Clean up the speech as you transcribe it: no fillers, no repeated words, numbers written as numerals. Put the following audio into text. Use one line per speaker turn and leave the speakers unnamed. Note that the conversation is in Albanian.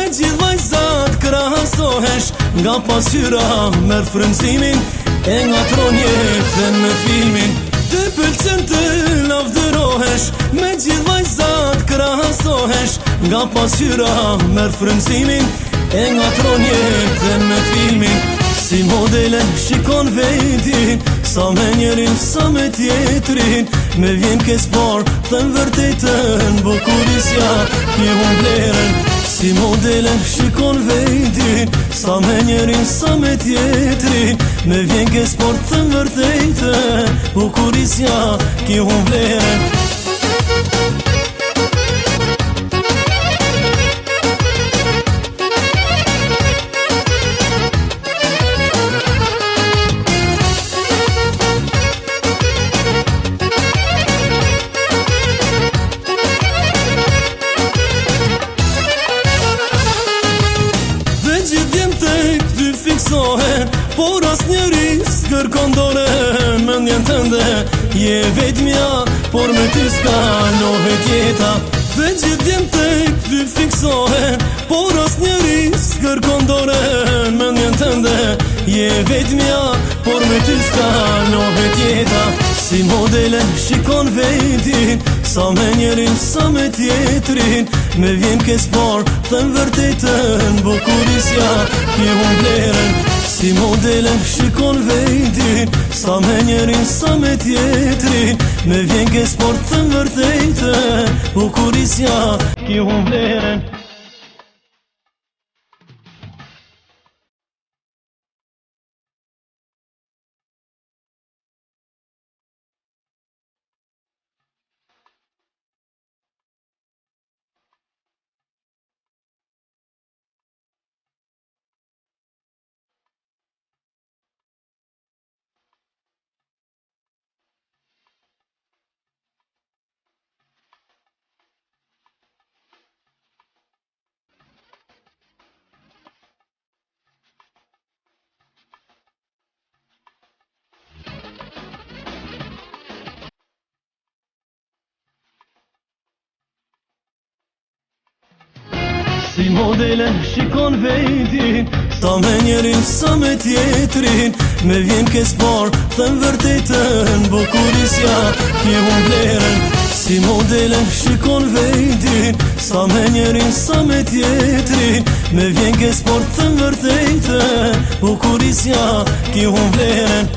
Me gjithë vajzat krahasohesh, nga pasqyra merr frymëzimin, e ngatron jetën me filmin. Të pëlqen të lavdërohesh, me gjithë vajzat krahasohesh, nga pasqyra merr frymëzimin, e ngatron jetën me filmin. Si modele shikon vetin, sa me njerin, sa me tjetrin. Me vjen kes par, thëm vërtetën, bukurisja ki unë vlerën. Si modele shikon vetin, sa me njerin, sa me tjetrin. Me vjen kes par, thëm vërtetën, bukurisja ki unë vlerën. Por as njeri s'kërkon dore, mendjen tënde je vetmja, por me ty s'kalohet jeta. Dhe gjithë vjen tek ty fiksohen, por as njeri s'kërkon dore, mendjen tënde je vetmja, por me ty s'kalohet jeta. Si modele shikon vetin, sa me njerin, sa me tjetrin. Me vjen kes par, thëm vërtetën, bukurisja ki unë vlerën. Si modele shikon vetin, sa me njerin, sa me tjetrin. Me vjen kes par, thëm vërtetën, bukurisja ki unë vlerën. Si modele shikon vetin, sa me njerin, sa me tjetrin. Me vjen kes par, thëm vërtetën, bukurisja ki unë vlerën. Si modele shikon vetin, sa me njerin, sa me tjetrin. Me vjen kes par, thëm vërtetën, bukurisja ki unë vlerën.